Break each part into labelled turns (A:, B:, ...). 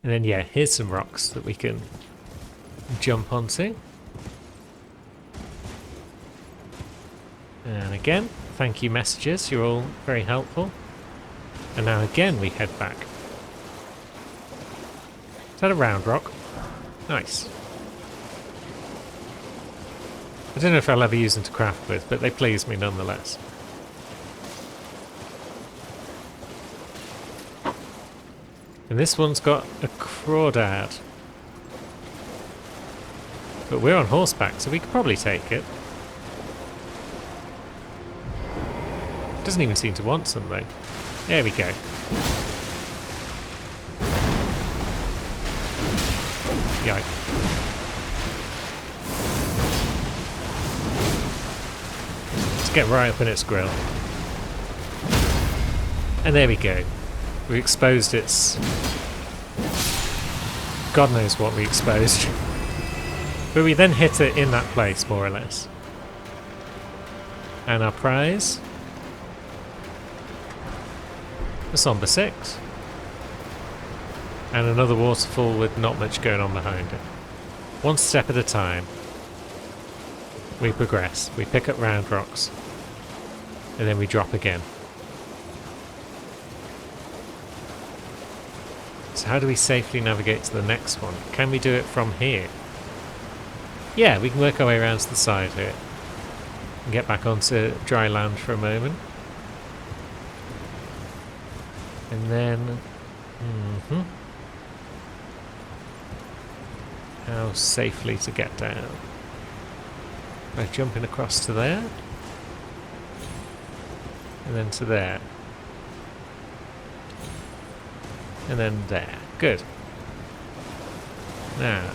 A: And then, yeah, here's some rocks that we can jump onto. And again, thank you messages, you're all very helpful. And now again we head back. Is that a round rock? Nice. I don't know if I'll ever use them to craft with, but they please me nonetheless. And this one's got a crawdad. But we're on horseback, so we could probably take it. Doesn't even seem to want some though. There we go. Yike. Let's get right up in its grill. And there we go. We exposed its... God knows what we exposed. But we then hit it in that place, more or less. And our prize... a Somber 6. And another waterfall with not much going on behind it. One step at a time. We progress. We pick up round rocks. And then we drop again. So how do we safely navigate to the next one? Can we do it from here? Yeah, we can work our way around to the side here. And get back onto dry land for a moment. And then... how safely to get down? By jumping across to there. And then to there. And then there. Good. Now.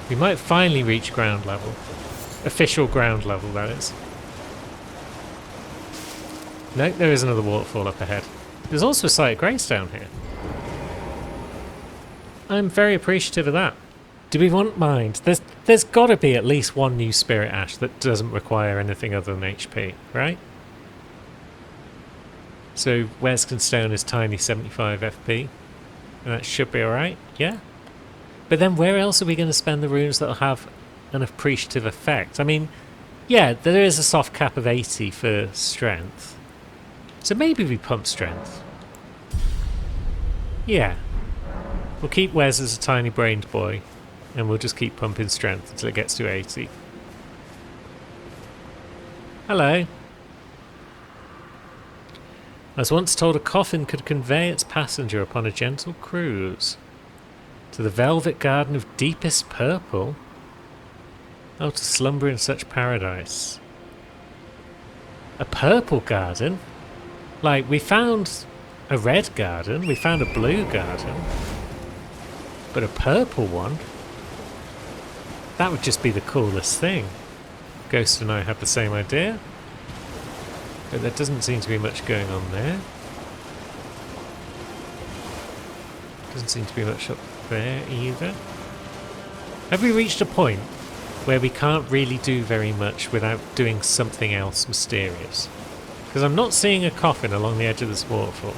A: We might finally reach ground level. Official ground level, that is. No, there is another waterfall up ahead. There's also a site of grace down here. I'm very appreciative of that. Do we want mind? There's got to be at least one new Spirit Ash that doesn't require anything other than HP, right? So Weskin Stone is tiny 75 FP. And that should be alright, yeah? But then where else are we going to spend the runes that will have an appreciative effect? I mean, yeah, there is a soft cap of 80 for strength. So maybe we pump strength. Yeah. We'll keep Wes as a tiny brained boy. And we'll just keep pumping strength until it gets to 80. Hello. I was once told a coffin could convey its passenger upon a gentle cruise to the velvet garden of deepest purple. Oh, to slumber in such paradise. A purple garden? Like, we found a red garden, we found a blue garden, but a purple one? That would just be the coolest thing. Ghost and I have the same idea. But there doesn't seem to be much going on there. Doesn't seem to be much up there either. Have we reached a point where we can't really do very much without doing something else mysterious? Because I'm not seeing a coffin along the edge of this waterfall.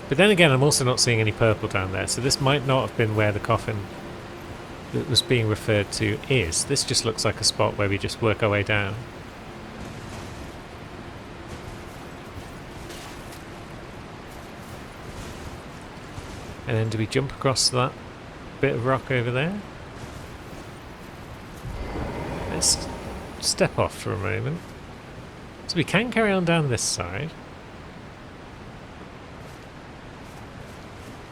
A: But then again, I'm also not seeing any purple down there, so this might not have been where the coffin that was being referred to is. This just looks like a spot where we just work our way down. And then do we jump across that bit of rock over there? Let's step off for a moment. So we can carry on down this side.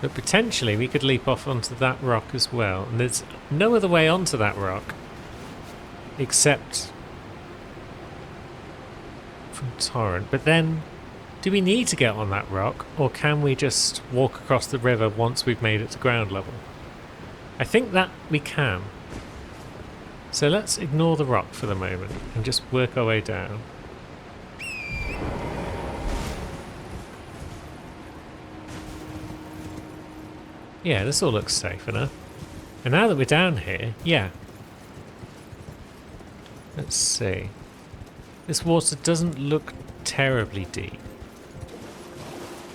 A: But potentially we could leap off onto that rock as well. And there's no other way onto that rock except from Torrent. But then, do we need to get on that rock, or can we just walk across the river once we've made it to ground level? I think that we can. So let's ignore the rock for the moment and just work our way down. Yeah, this all looks safe enough. And now that we're down here, yeah. Let's see. This water doesn't look terribly deep.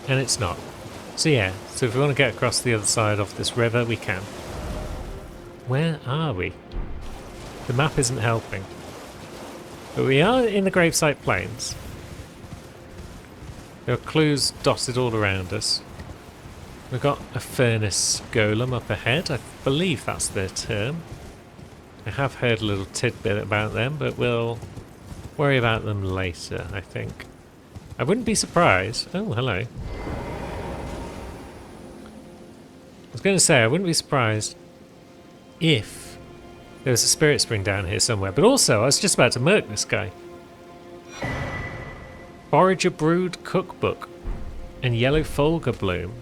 A: And it's not. So yeah, so if we want to get across the other side of this river, we can. Where are we? The map isn't helping. But we are in the Gravesite Plains. There are clues dotted all around us. We've got a furnace golem up ahead. I believe that's their term. I have heard a little tidbit about them, but we'll worry about them later, I think. I wouldn't be surprised. Oh, hello. I was going to say, I wouldn't be surprised if there was a spirit spring down here somewhere. But also, I was just about to murk this guy. Forager Brood Cookbook and Yellow Folger Bloom.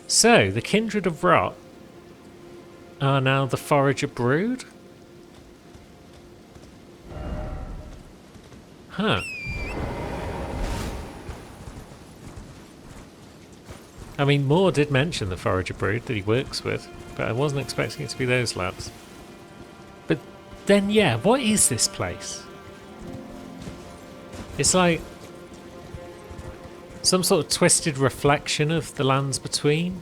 A: So, the Kindred of Rot are now the Forager Brood? Huh. I mean, Moore did mention the Forager Brood that he works with, but I wasn't expecting it to be those lads. But then, yeah, what is this place? It's like some sort of twisted reflection of the lands between.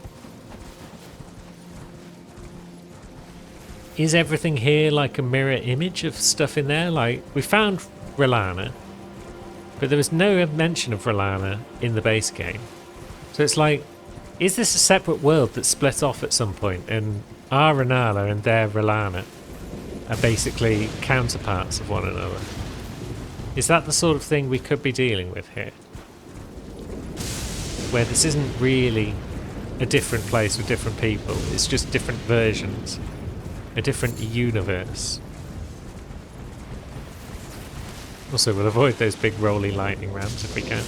A: Is everything here like a mirror image of stuff in there? Like, we found R'hllana, but there was no mention of R'hllana in the base game. So it's like, is this a separate world that split off at some point, and our Rennala and their R'hllana are basically counterparts of one another? Is that the sort of thing we could be dealing with here? Where this isn't really a different place with different people, it's just different versions, a different universe. Also, we'll avoid those big rolly lightning rounds if we can.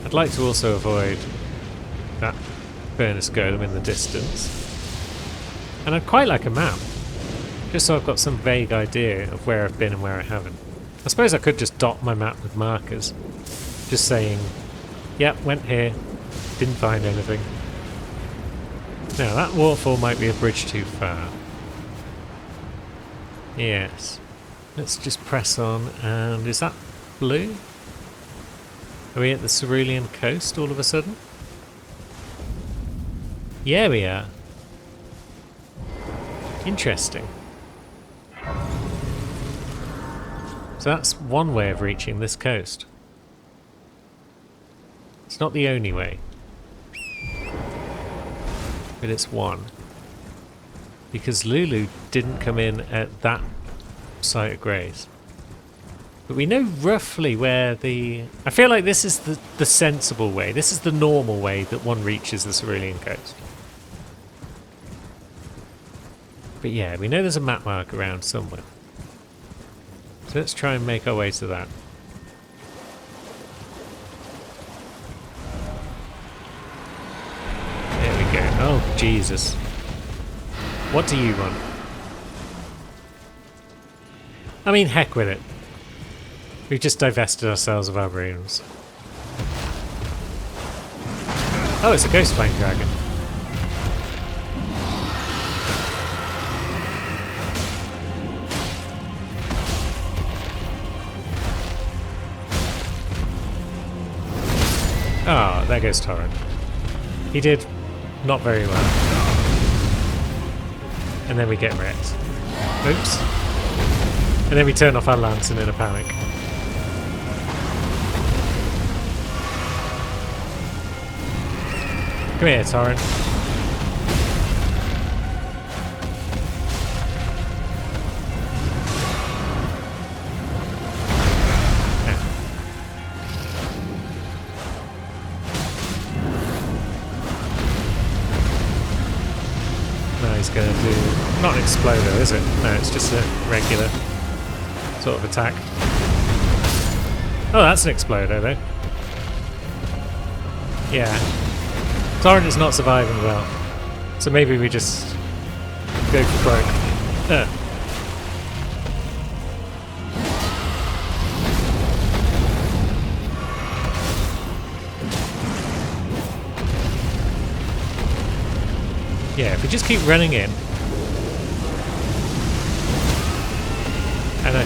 A: I'd like to also avoid that furnace golem in the distance. And I'd quite like a map, just so I've got some vague idea of where I've been and where I haven't. I suppose I could just dot my map with markers, just saying, yep, went here, didn't find anything. Now, that waterfall might be a bridge too far. Yes. Let's just press on, and is that blue? Are we at the Cerulean coast all of a sudden? Yeah, we are. Interesting. So that's one way of reaching this coast. It's not the only way. But it's one. Because Lulu didn't come in at that site of grace. But we know roughly where the... I feel like this is the sensible way. This is the normal way that one reaches the Cerulean coast. But yeah, we know there's a map mark around somewhere. So let's try and make our way to that. There we go. Oh, Jesus. What do you want? I mean, heck with it. We've just divested ourselves of our runes. Oh, it's a Ghostbane dragon. Oh, there goes Torrent. He did not very well. And then we get wrecked. Oops. And then we turn off our lantern in a panic. Come here, Torrent. No, he's going to do... Not an exploder, is it? No, it's just a regular sort of attack. Oh, that's an exploder, though. Yeah. Torrent is not surviving well, so maybe we just go for broke. Yeah, if we just keep running in.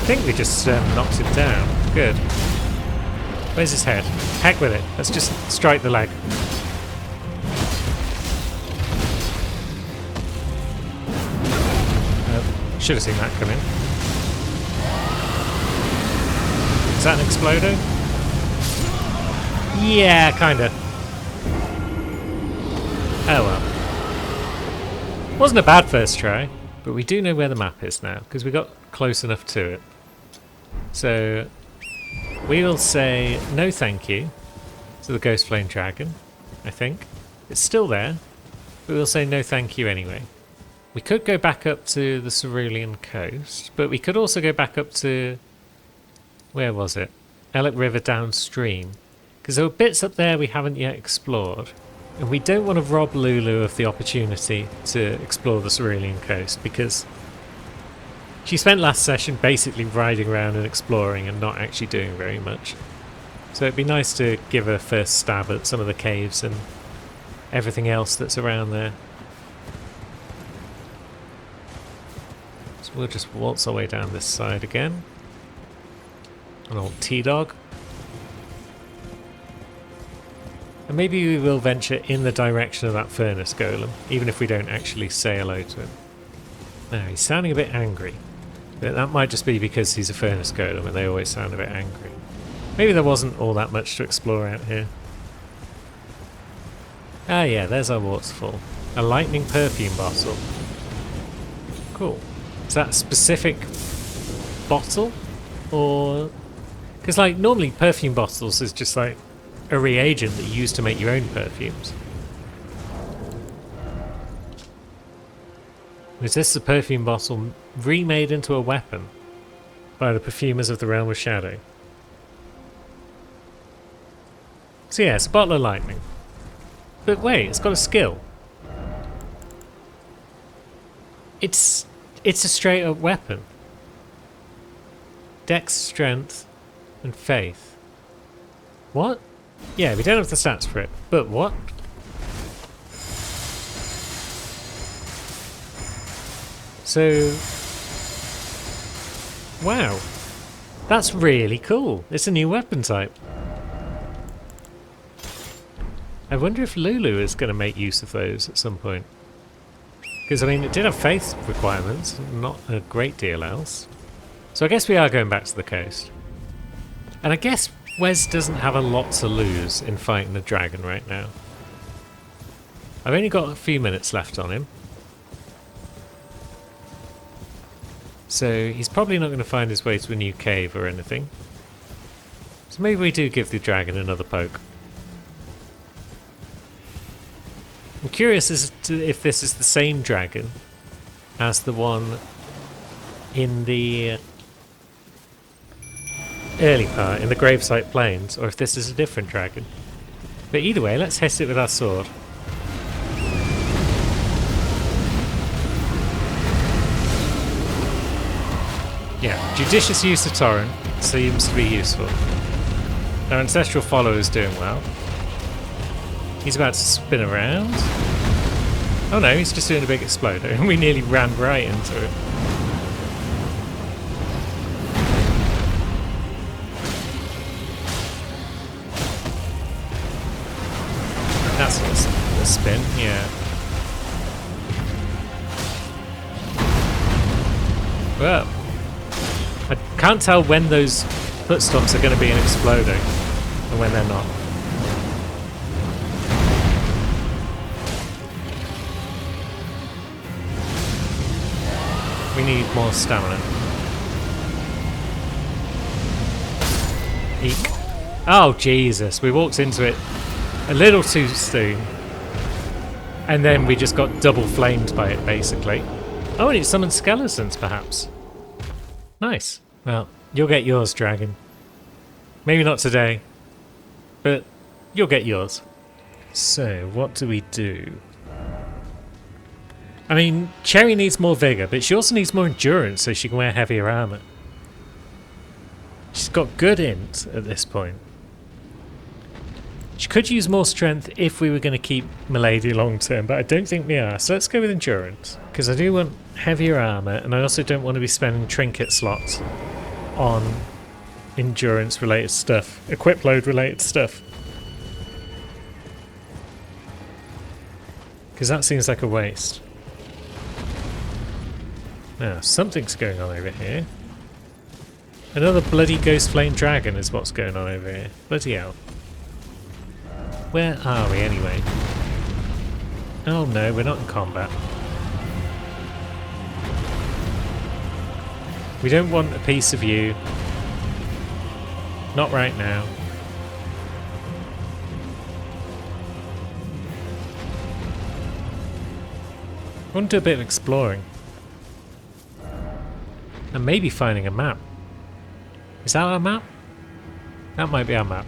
A: think we just knocked him down. Good. Where's his head? Heck with it. Let's just strike the leg. Should have seen that coming. Is that an exploder? Yeah, kinda. Oh well. Wasn't a bad first try, but we do know where the map is now, because we got close enough to it. So, we will say no thank you to the Ghost Flame Dragon, I think. It's still there, but we'll say no thank you anyway. We could go back up to the Cerulean coast, but we could also go back up to... where was it? Elec River downstream. Because there were bits up there we haven't yet explored. And we don't want to rob Lulu of the opportunity to explore the Cerulean coast, because she spent last session basically riding around and exploring and not actually doing very much. So it'd be nice to give her first stab at some of the caves and everything else that's around there. So we'll just waltz our way down this side again. An old T-Dog. And maybe we will venture in the direction of that furnace golem, even if we don't actually say hello to him. Now, he's sounding a bit angry. But that might just be because he's a furnace golem and they always sound a bit angry. Maybe there wasn't all that much to explore out here. Ah yeah, there's our waterfall. A lightning perfume bottle. Cool. Is that a specific bottle? Or... because like normally perfume bottles is just like a reagent that you use to make your own perfumes. Is this the perfume bottle remade into a weapon by the perfumers of the Realm of Shadow? So yeah, it's a bottle of lightning. But wait, it's got a skill. It's a straight up weapon. Dex, strength, and faith. What? Yeah, we don't have the stats for it, but what? So, wow, that's really cool. It's a new weapon type. I wonder if Lulu is going to make use of those at some point. Because, I mean, it did have faith requirements, not a great deal else. So I guess we are going back to the coast. And I guess Wes doesn't have a lot to lose in fighting the dragon right now. I've only got a few minutes left on him. So he's probably not going to find his way to a new cave or anything. So maybe we do give the dragon another poke. I'm curious as to if this is the same dragon as the one in the early part, in the Gravesite Plains, or if this is a different dragon. But either way, let's hit it with our sword. Yeah, judicious use of Torrent seems to be useful. Our ancestral follower is doing well. He's about to spin around. Oh no, he's just doing a big exploder, and we nearly ran right into it. That's a spin, yeah. Well, I can't tell when those footsteps are going to be an exploder and when they're not. We need more stamina. Eek. Oh Jesus, we walked into it a little too soon. And then we just got double flamed by it basically. Oh, and it summoned skeletons perhaps. Nice. Well, you'll get yours, dragon. Maybe not today, but you'll get yours. So, what do we do? I mean, Cherry needs more vigour, but she also needs more endurance so she can wear heavier armour. She's got good int at this point. She could use more strength if we were going to keep Milady long term, but I don't think we are. So let's go with endurance, because I do want heavier armour, and I also don't want to be spending trinket slots on endurance related stuff, equip load related stuff. Because that seems like a waste. Now, something's going on over here. Another bloody ghost flame dragon is what's going on over here. Bloody hell. Where are we anyway? Oh no, we're not in combat. We don't want a piece of you. Not right now. I want to do a bit of exploring. And maybe finding a map. Is that our map? That might be our map.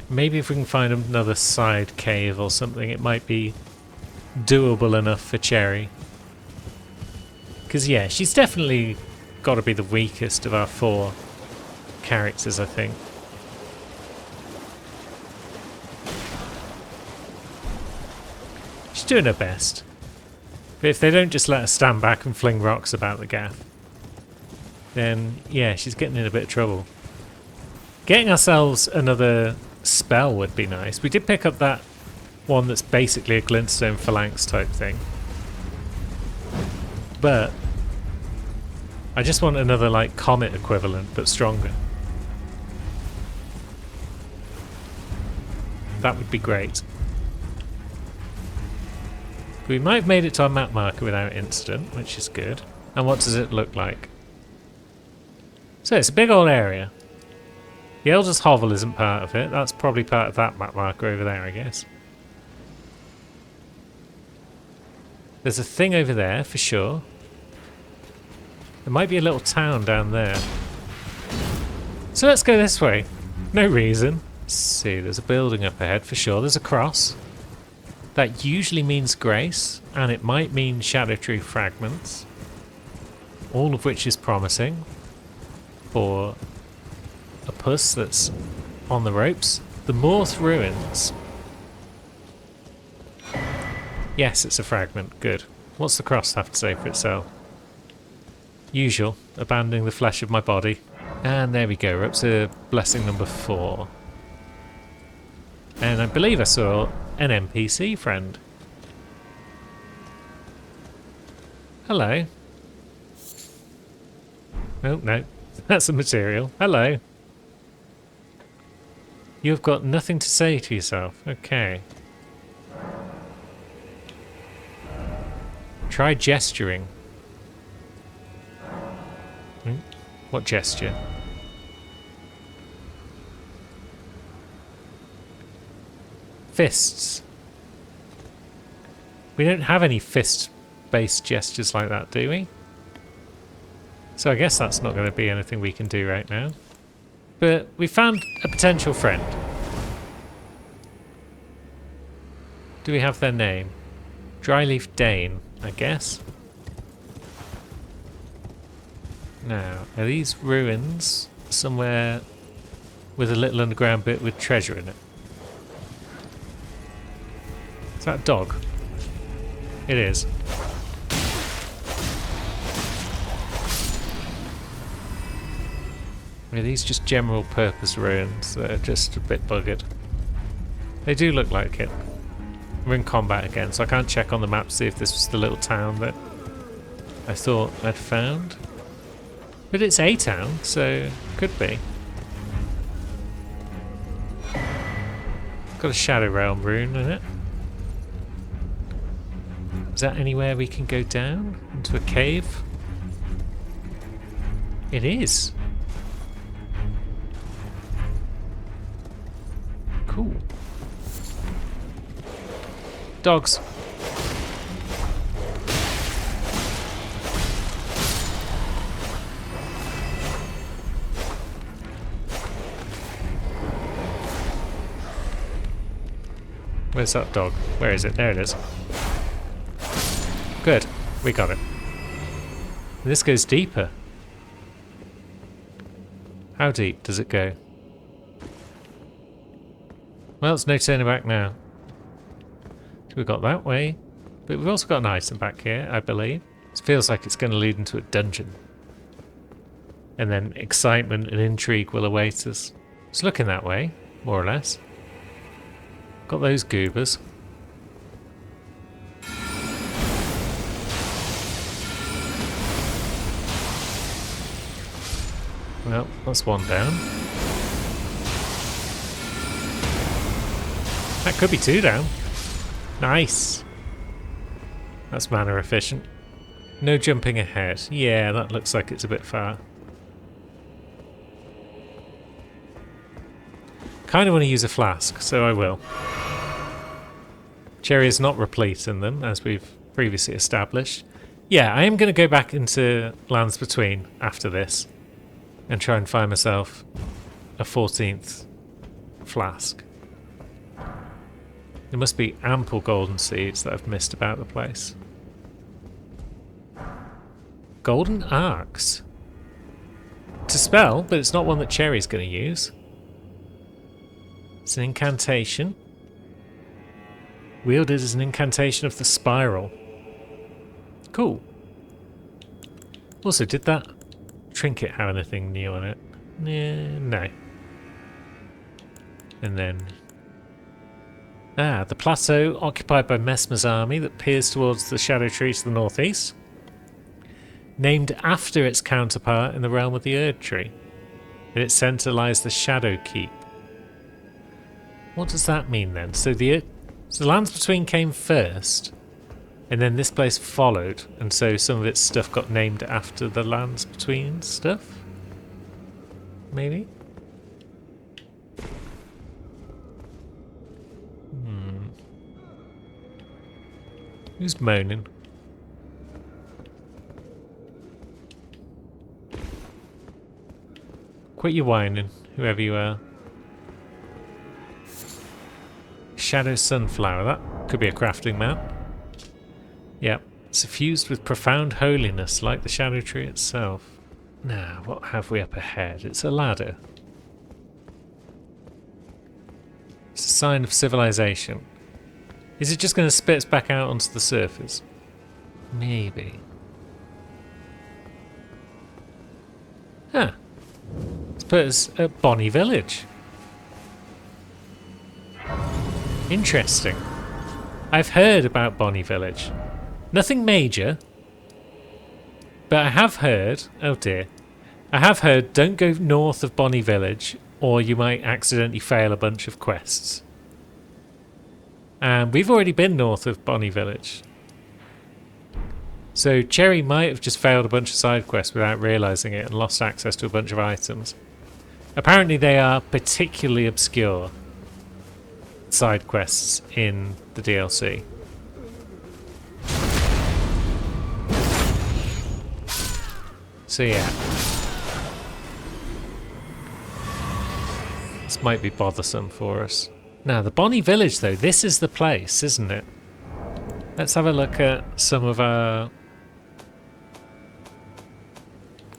A: Maybe if we can find another side cave or something, it might be doable enough for Cherry. Because yeah, she's definitely got to be the weakest of our 4 characters, I think. She's doing her best. But if they don't just let her stand back and fling rocks about the gaff, then yeah, she's getting in a bit of trouble. Getting ourselves another spell would be nice. We did pick up that one that's basically a glintstone phalanx type thing. But I just want another like comet equivalent but stronger. That would be great. We might have made it to our map marker without incident, which is good. And what does it look like? So it's a big old area. The Elder's Hovel isn't part of it. That's probably part of that map marker over there, I guess. There's a thing over there, for sure. There might be a little town down there. So let's go this way. No reason. Let's see, there's a building up ahead, for sure. There's a cross. That usually means grace, and it might mean Shadow Tree fragments. All of which is promising for a puss that's on the ropes. The Morth Ruins. Yes, it's a fragment. Good. What's the cross have to say for itself? Usual. Abandoning the flesh of my body. And there we go. We're up to blessing number 4. And I believe I saw an NPC friend. Hello. Oh, no. That's a material. Hello. You've got nothing to say to yourself. Okay. Try gesturing. What gesture? Fists. We don't have any fist-based gestures like that, do we? So I guess that's not going to be anything we can do right now. But we found a potential friend. Do we have their name? Dryleaf Dane, I guess. Now, are these ruins somewhere with a little underground bit with treasure in it? Is that a dog? It is. Are these just general purpose ruins that are just a bit buggered? They do look like it. We're in combat again, so I can't check on the map to see if this was the little town that I thought I'd found. But it's a town, so could be. Got a Shadow Realm rune in it. Is that anywhere we can go down? Into a cave? It is. Cool. Dogs. Where's that dog? Where is it? There it is. Good. We got it. This goes deeper. How deep does it go? Well, it's no turning back now. We got that way, but we've also got an item back here, I believe. It feels like it's going to lead into a dungeon. And then excitement and intrigue will await us. It's looking that way, more or less. Got those goobers. Well, that's one down. That could be two down. Nice. That's mana efficient. No jumping ahead. Yeah, that looks like it's a bit far. Kind of want to use a flask, so I will. Cherry is not replete in them, as we've previously established. Yeah, I am going to go back into Lands Between after this and try and find myself a 14th flask. There must be ample golden seeds that I've missed about the place. Golden arcs. It's a spell, but it's not one that Cherry's going to use. It's an incantation. Wielded as an incantation of the spiral. Cool. Also, did that trinket have anything new on it? No. And then... the plateau occupied by Messmer's army that peers towards the Shadow Tree to the northeast. Named after its counterpart in the realm of the Erd Tree. In its centre lies the Shadow Keep. What does that mean then? So the Lands Between came first, and then this place followed, and so some of its stuff got named after the Lands Between stuff? Maybe? Who's moaning? Quit your whining, whoever you are. Shadow Sunflower, that could be a crafting map. Yep, suffused with profound holiness like the Shadow Tree itself. Now, what have we up ahead? It's a ladder. It's a sign of civilization. Is it just going to spit us back out onto the surface? Maybe. Huh. Let's put us at Bonnie Village. Interesting. I've heard about Bonnie Village. Nothing major. But I have heard... Oh dear. I have heard don't go north of Bonnie Village or you might accidentally fail a bunch of quests. And we've already been north of Bonnie Village. So Cherry might have just failed a bunch of side quests without realising it and lost access to a bunch of items. Apparently they are particularly obscure side quests in the DLC. So yeah. This might be bothersome for us. Now, the Bonnie Village, though, this is the place, isn't it? Let's have a look at some of our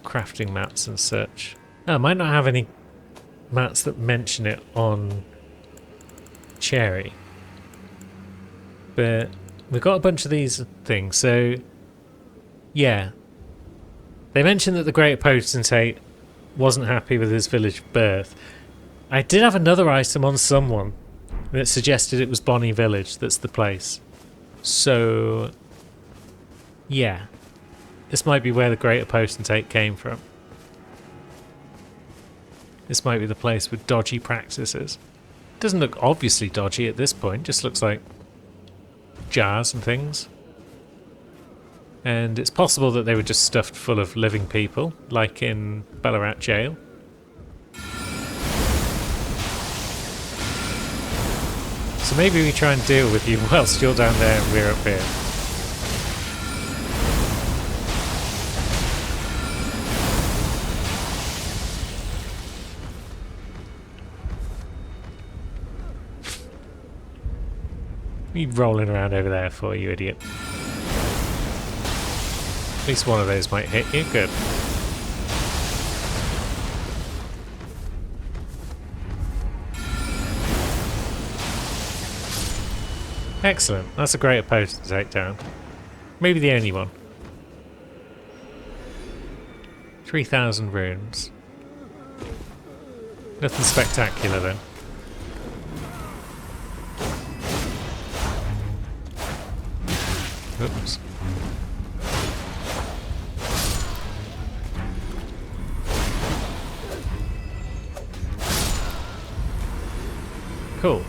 A: crafting mats and such. Oh, I might not have any mats that mention it on Cherry. But we've got a bunch of these things, so yeah. They mentioned that the Great Potentate wasn't happy with his village of birth. I did have another item on someone that suggested it was Bonnie Village that's the place. So, yeah. This might be where the Greater Potentate came from. This might be the place with dodgy practices. Doesn't look obviously dodgy at this point, just looks like jars and things. And it's possible that they were just stuffed full of living people, like in Ballarat Jail. So maybe we try and deal with you whilst you're down there and we're up here. Be rolling around over there for you, idiot. At least one of those might hit you. Good. Excellent. That's a great post to take down. Maybe the only one. 3,000 runes. Nothing spectacular then. Oops. Cool.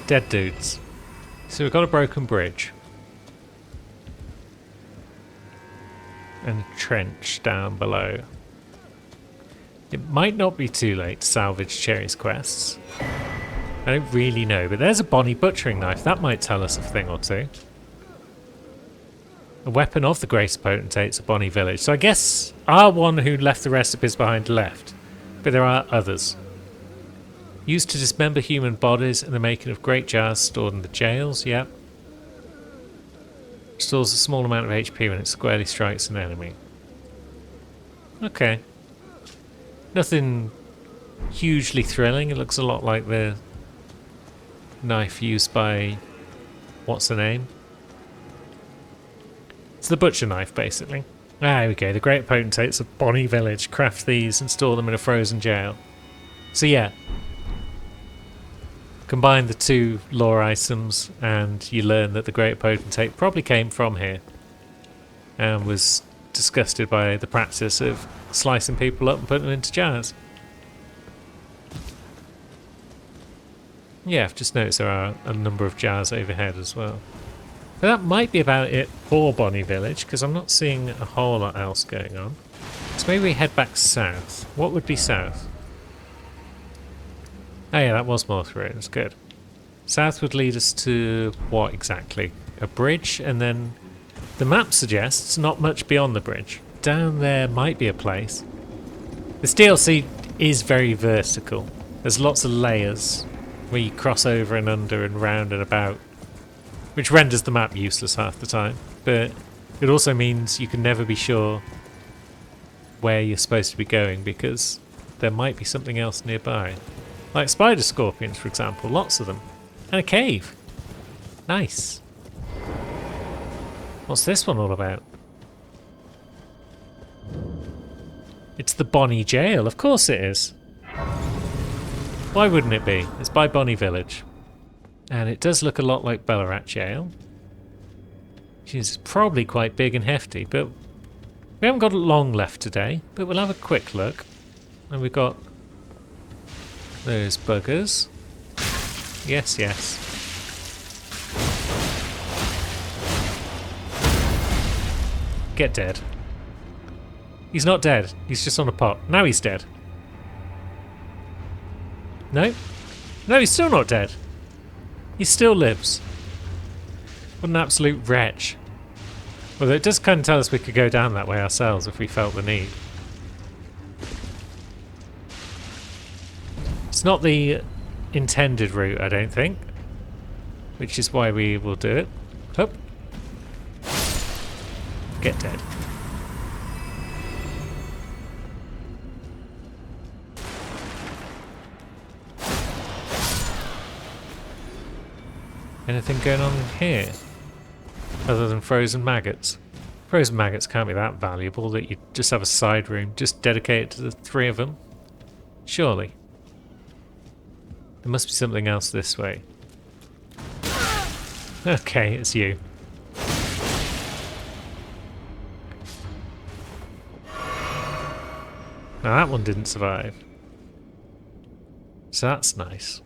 A: Dead dudes. So we've got a broken bridge. And a trench down below. It might not be too late to salvage Cherry's quests. I don't really know, but there's a Bonnie butchering knife. That might tell us a thing or two. A weapon of the greatest potentates of Bonnie Village. So I guess our one who left the recipes behind left. But there are others. Used to dismember human bodies in the making of great jars stored in the jails, yep. Restores a small amount of HP when it squarely strikes an enemy. Okay. Nothing hugely thrilling. It looks a lot like the knife used by... what's the name? It's the butcher knife, basically. Ah, here we go. The great potentates of Bonnie Village craft these and store them in a frozen jail. So yeah. Combine the two lore items and you learn that the great potentate probably came from here and was disgusted by the practice of slicing people up and putting them into jars. Yeah, I've just noticed there are a number of jars overhead as well. But that might be about it for Bonnie Village because I'm not seeing a whole lot else going on. So maybe we head back south. What would be south? Oh yeah, that was Morth Ruins, good. South would lead us to what exactly? A bridge, and then the map suggests not much beyond the bridge. Down there might be a place. This DLC is very vertical. There's lots of layers where you cross over and under and round and about, which renders the map useless half the time, but it also means you can never be sure where you're supposed to be going because there might be something else nearby. Like spider scorpions, for example, lots of them. And a cave. Nice. What's this one all about? It's the Bonnie Jail, of course it is. Why wouldn't it be? It's by Bonnie Village. And it does look a lot like Ballarat Jail. She's probably quite big and hefty, but we haven't got long left today, but we'll have a quick look. And we've got those buggers. Yes, yes. Get dead. He's not dead. He's just on a pot. Now he's dead. No? No, he's still not dead. He still lives. What an absolute wretch. Well, it does kind of tell us we could go down that way ourselves if we felt the need. It's not the intended route, I don't think. Which is why we will do it. Hup. Get dead. Anything going on here? Other than frozen maggots. Frozen maggots can't be that valuable that you just have a side room just dedicated to the three of them. Surely. There must be something else this way. Okay, it's you. Now that one didn't survive. So that's nice.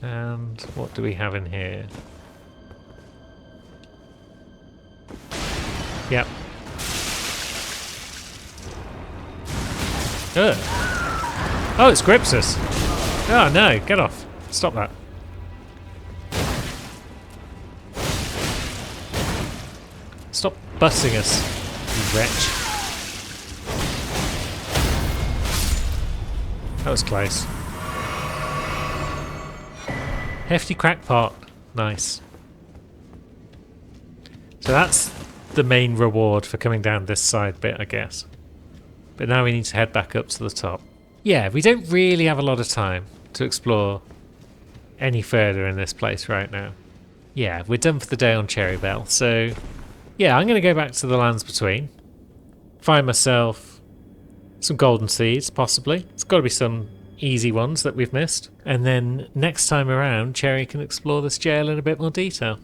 A: And what do we have in here? Yep. Ugh. Oh, it's Gripsus. Oh no, get off. Stop that. Stop busting us, you wretch. That was close. Hefty crackpot. Nice. So that's the main reward for coming down this side bit, I guess. But now we need to head back up to the top. Yeah, we don't really have a lot of time to explore any further in this place right now. Yeah, we're done for the day on Cherry Belle, so Yeah, I'm going to go back to the Lands Between. Find myself some golden seeds, possibly. It's got to be some easy ones that we've missed. And then next time around, Cherry can explore this jail in a bit more detail.